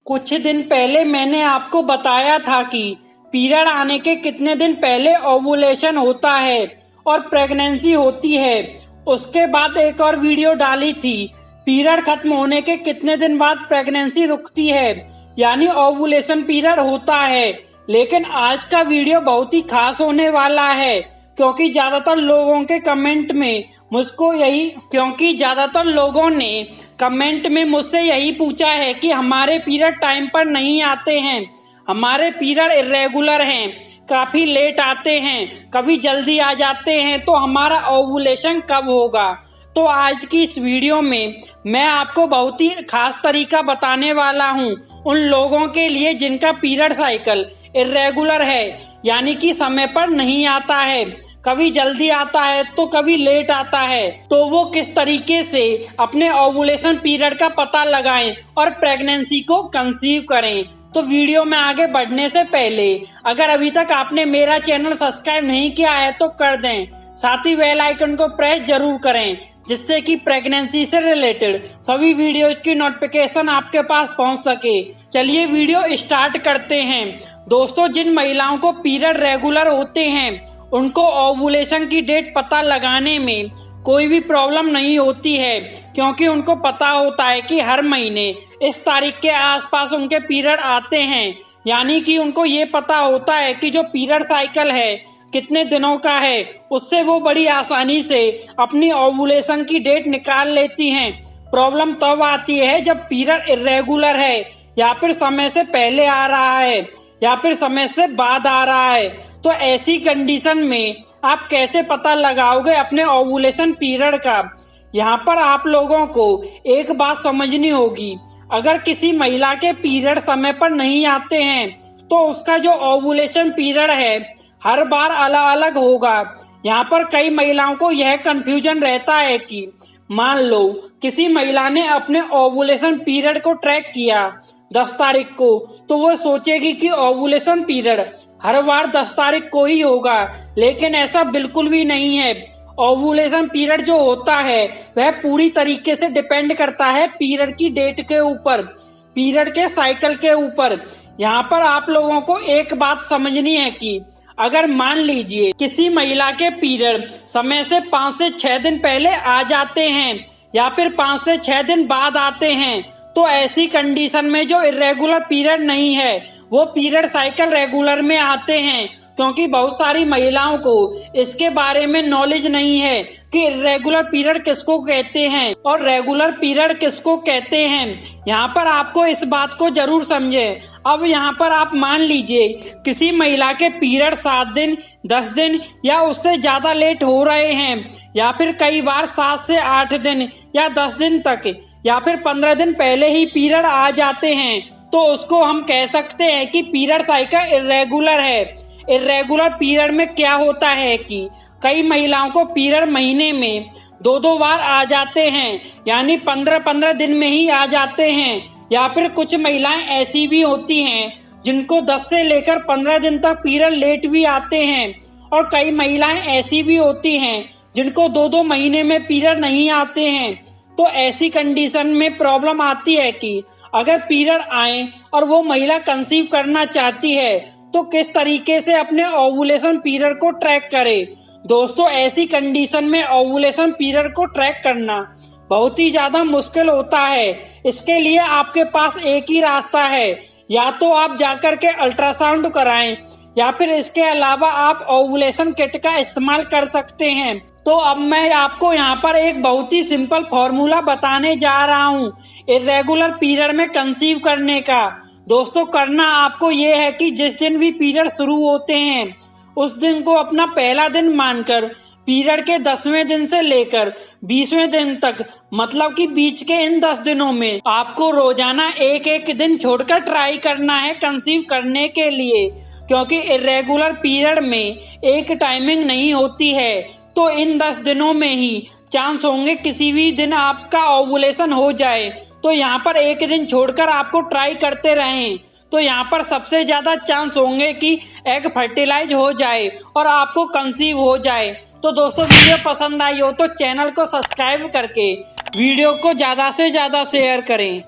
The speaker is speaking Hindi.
कुछ दिन पहले मैंने आपको बताया था कि पीरियड आने के कितने दिन पहले ओवुलेशन होता है और प्रेगनेंसी होती है। उसके बाद एक और वीडियो डाली थी, पीरियड खत्म होने के कितने दिन बाद प्रेगनेंसी रुकती है, यानी ओवुलेशन पीरियड होता है। लेकिन आज का वीडियो बहुत ही खास होने वाला है, क्योंकि ज्यादातर लोगों ने कमेंट में मुझसे यही पूछा है कि हमारे पीरियड टाइम पर नहीं आते हैं, हमारे पीरियड इरेगुलर हैं, काफी लेट आते हैं, कभी जल्दी आ जाते हैं, तो हमारा ओवुलेशन कब होगा। तो आज की इस वीडियो में मैं आपको बहुत ही खास तरीका बताने वाला हूं उन लोगों के लिए जिनका पीरियड साइकिल इरेगुलर है, यानी कि समय पर नहीं आता है, कभी जल्दी आता है तो कभी लेट आता है। तो वो किस तरीके से अपने ओवुलेशन पीरियड का पता लगाएं और प्रेगनेंसी को कंसीव करें। तो वीडियो में आगे बढ़ने से पहले अगर अभी तक आपने मेरा चैनल सब्सक्राइब नहीं किया है तो कर दें, साथ ही बेल आइकन को प्रेस जरूर करें, जिससे कि प्रेगनेंसी से रिलेटेड सभी वीडियोज की नोटिफिकेशन आपके पास पहुंच सके। चलिए वीडियो स्टार्ट करते हैं। दोस्तों, जिन महिलाओं को पीरियड रेगुलर होते हैं उनको ओवुलेशन की डेट पता लगाने में कोई भी प्रॉब्लम नहीं होती है, क्योंकि उनको पता होता है कि हर महीने इस तारीख के आसपास उनके पीरियड आते हैं। यानी कि उनको ये पता होता है कि जो पीरियड साइकिल है कितने दिनों का है, उससे वो बड़ी आसानी से अपनी ओवुलेशन की डेट निकाल लेती हैं। प्रॉब्लम तब आती है जब पीरियड इरेगुलर है, या फिर समय से पहले आ रहा है, या फिर समय से बाद आ रहा है। तो ऐसी कंडीशन में आप कैसे पता लगाओगे अपने ओवुलेशन पीरियड का। यहाँ पर आप लोगों को एक बात समझनी होगी, अगर किसी महिला के पीरियड समय पर नहीं आते हैं तो उसका जो ओवुलेशन पीरियड है हर बार अलग अलग होगा। यहाँ पर कई महिलाओं को यह कंफ्यूजन रहता है कि मान लो किसी महिला ने अपने ओवुलेशन पीरियड को ट्रैक किया 10 तारीख को, तो वो सोचेगी कि ओवुलेशन पीरियड हर बार 10 तारीख को ही होगा, लेकिन ऐसा बिल्कुल भी नहीं है। ओवुलेशन पीरियड जो होता है वह पूरी तरीके से डिपेंड करता है पीरियड की डेट के ऊपर, पीरियड के साइकिल के ऊपर। यहाँ पर आप लोगों को एक बात समझनी है कि अगर मान लीजिए किसी महिला के पीरियड समय से 5 से 6 दिन पहले आ जाते हैं या फिर 5 से 6 दिन बाद आते हैं, तो ऐसी कंडीशन में जो इरेगुलर पीरियड नहीं है वो पीरियड साइकिल रेगुलर में आते हैं, क्योंकि बहुत सारी महिलाओं को इसके बारे में नॉलेज नहीं है कि इरेगुलर पीरियड किसको कहते हैं और रेगुलर पीरियड किसको कहते हैं। यहाँ पर आपको इस बात को जरूर समझें। अब यहाँ पर आप मान लीजिए किसी महिला के पीरियड 7 दिन, 10 दिन या उससे ज्यादा लेट हो रहे हैं, या फिर कई बार 7 से 8 दिन या 10 दिन तक या फिर 15 दिन पहले ही पीरियड आ जाते हैं, तो उसको हम कह सकते हैं कि पीरियड साइकिल इरेगुलर है। इरेगुलर पीरियड में क्या होता है कि कई महिलाओं को पीरियड महीने में 2-2 बार आ जाते हैं, यानी 15-15 दिन में ही आ जाते हैं। या फिर कुछ महिलाएं ऐसी भी होती हैं जिनको 10 से लेकर 15 दिन तक पीरियड लेट भी आते हैं, और कई महिलाएं ऐसी भी होती हैं जिनको 2-2 महीने में पीरियड नहीं आते हैं। तो ऐसी कंडीशन में प्रॉब्लम आती है कि अगर पीरियड आए और वो महिला कंसीव करना चाहती है तो किस तरीके से अपने ओवुलेशन पीरियड को ट्रैक करे। दोस्तों, ऐसी कंडीशन में ओवुलेशन पीरियड को ट्रैक करना बहुत ही ज्यादा मुश्किल होता है। इसके लिए आपके पास एक ही रास्ता है, या तो आप जाकर के अल्ट्रासाउंड कराएं, या फिर इसके अलावा आप ओवुलेशन किट का इस्तेमाल कर सकते हैं। तो अब मैं आपको यहाँ पर एक बहुत ही सिंपल फॉर्मूला बताने जा रहा हूँ इरेगुलर पीरियड में कंसीव करने का। दोस्तों, करना आपको ये है कि जिस दिन भी पीरियड शुरू होते हैं उस दिन को अपना पहला दिन मानकर पीरियड के 10वें दिन से लेकर 20वें दिन तक, मतलब कि बीच के इन 10 दिनों में आपको रोजाना एक दिन छोड़कर ट्राई करना है कंसीव करने के लिए, क्योंकि इरेगुलर पीरियड में एक टाइमिंग नहीं होती है। तो इन 10 दिनों में ही चांस होंगे किसी भी दिन आपका ओवुलेशन हो जाए। तो यहाँ पर एक दिन छोड़कर आपको ट्राई करते रहें, तो यहाँ पर सबसे ज्यादा चांस होंगे कि एग फर्टिलाइज हो जाए और आपको कंसीव हो जाए। तो दोस्तों, वीडियो पसंद आई हो तो चैनल को सब्सक्राइब करके वीडियो को ज्यादा से ज्यादा शेयर करें।